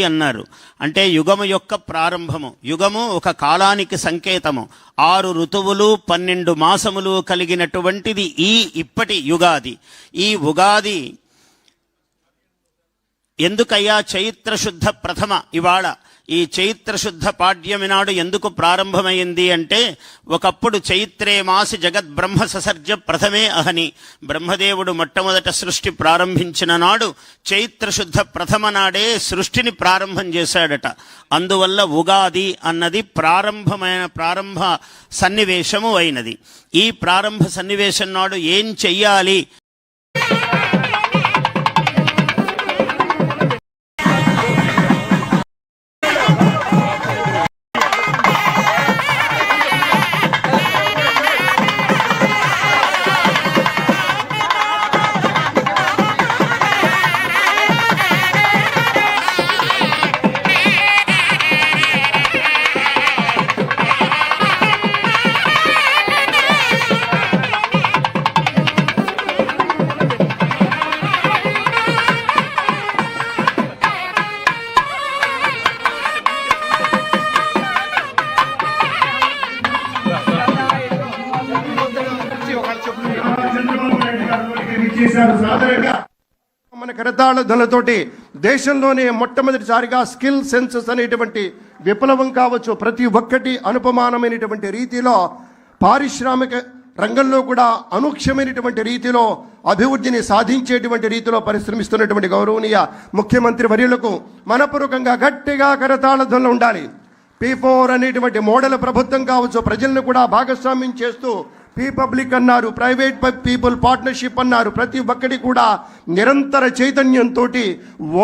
అన్నారు. అంటే యుగము యొక్క ప్రారంభము. యుగము ఒక కాలానికి సంకేతము. 6 ఋతువులు 12 మాసములు కలిగినటువంటిది ఇప్పటి యుగాది. ఈ ఉగాది ఎందుకయ్యా చైత్రశుద్ధ ప్రథమ ఇవాళ ఈ చైత్రశుద్ధ పాడ్యమి నాడు ఎందుకు ప్రారంభమైంది అంటే, ఒకప్పుడు చైత్రే మాసి జగద్బ్రహ్మ ససర్జ ప్రథమే అహని, బ్రహ్మదేవుడు మొట్టమొదట సృష్టి ప్రారంభించిన నాడు చైత్రశుద్ధ ప్రథమ నాడే సృష్టిని ప్రారంభం చేశాడట. అందువల్ల ఉగాది అన్నది ప్రారంభ సన్నివేశము అయినది. ఈ ప్రారంభ సన్నివేశం నాడు ఏం చెయ్యాలి? మన కరతాళ ధ్వనులతోటి దేశంలోనే మొట్టమొదటిసారిగా స్కిల్ సెన్సస్ అనేటువంటి విప్లవం కావచ్చు, ప్రతి ఒక్కటి అనుపమానమైనటువంటి రీతిలో పారిశ్రామిక రంగంలో కూడా అనూఖ్యమైనటువంటి రీతిలో అభివృద్ధిని సాధించేటువంటి రీతిలో పరిశ్రమిస్తున్నటువంటి గౌరవనీయ ముఖ్యమంత్రి వర్యులకు మనపూర్వకంగా గట్టిగా కరతాళ ధ్వనులు ఉండాలి. P4 అనేటువంటి మోడల్ ప్రభుత్వం కావచ్చు, ప్రజలను కూడా భాగస్వామ్యం చేస్తూ పబ్లిక్ అన్నారు, ప్రైవేట్ పీపుల్ పార్ట్నర్షిప్ అన్నారు. ప్రతి ఒక్కటి కూడా నిరంతర చైతన్యంతో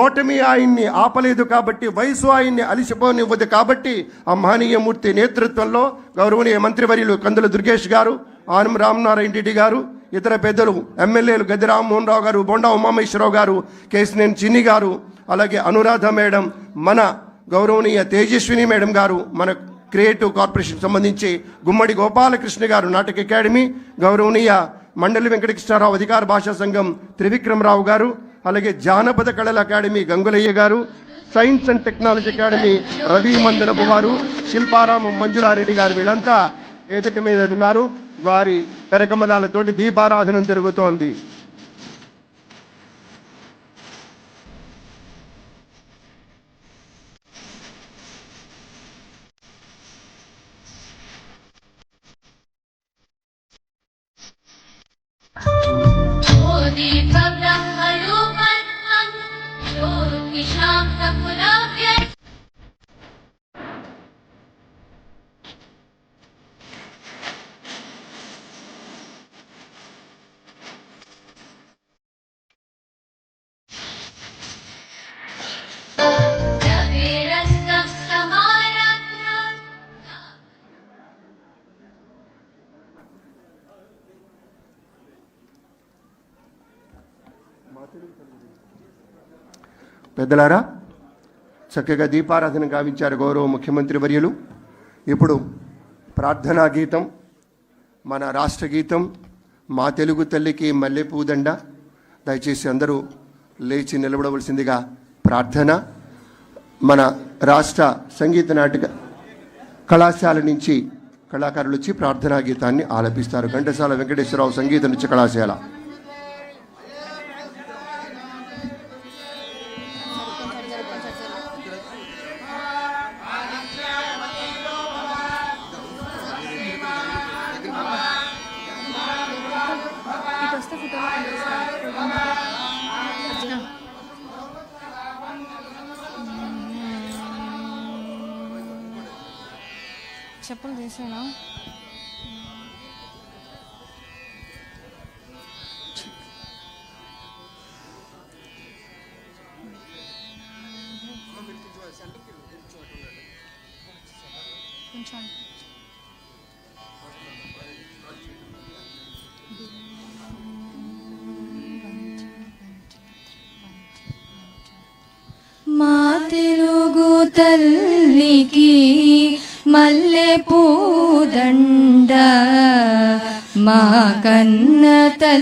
ఓటమి ఆయన్ని ఆపలేదు కాబట్టి, వయసు ఆయన్ని అలిసిపోనివ్వదు కాబట్టి, ఆ మహనీయమూర్తి నేతృత్వంలో గౌరవనీయ మంత్రివర్యులు కందుల దుర్గేష్ గారు, ఆనం రామనారాయణ రెడ్డి గారు, ఇతర పెద్దలు ఎమ్మెల్యేలు గద్దె రామ్మోహన్ రావు గారు, బొండా ఉమామేశ్వరరావు గారు, కేసినేని చిన్ని గారు, అలాగే అనురాధ మేడం, మన గౌరవనీయ తేజస్విని మేడం గారు, మన క్రియేటివ్ కార్పొరేషన్ సంబంధించి గుమ్మడి గోపాలకృష్ణ గారు, నాటక అకాడమీ, గౌరవనీయ మండలి వెంకటకృష్ణారావు అధికార భాషా సంఘం త్రివిక్రమరావు గారు, అలాగే జానపద కళల అకాడమీ గంగులయ్య గారు, science and technology academy Ravi Mandanapu వారు, శిల్పారామం మంజులారెడ్డి గారు, వీళ్ళంతా ఏదటి మీద ఉన్నారు. వారి కరకమలాలతోటి దీపారాధన జరుగుతోంది. పెద్దలారా, చక్కగా దీపారాధన గావించారు గౌరవ ముఖ్యమంత్రి వర్యులు. ఇప్పుడు ప్రార్థనా గీతం, మన రాష్ట్ర గీతం మా తెలుగు తల్లికి మల్లెపూదండ. దయచేసి అందరూ లేచి నిలబడవలసిందిగా ప్రార్థన. మన రాష్ట్ర సంగీత నాటక కళాశాల నుంచి కళాకారులు వచ్చి ప్రార్థనా గీతాన్ని ఆలపిస్తారు. ఘంటసాల వెంకటేశ్వరరావు సంగీత నృత్య కళాశాల. చెప్పులు తీసేనా? కొంచెం మా తెలుగు తల్లికి మల్లె పూదండ మా కన్న తల్లి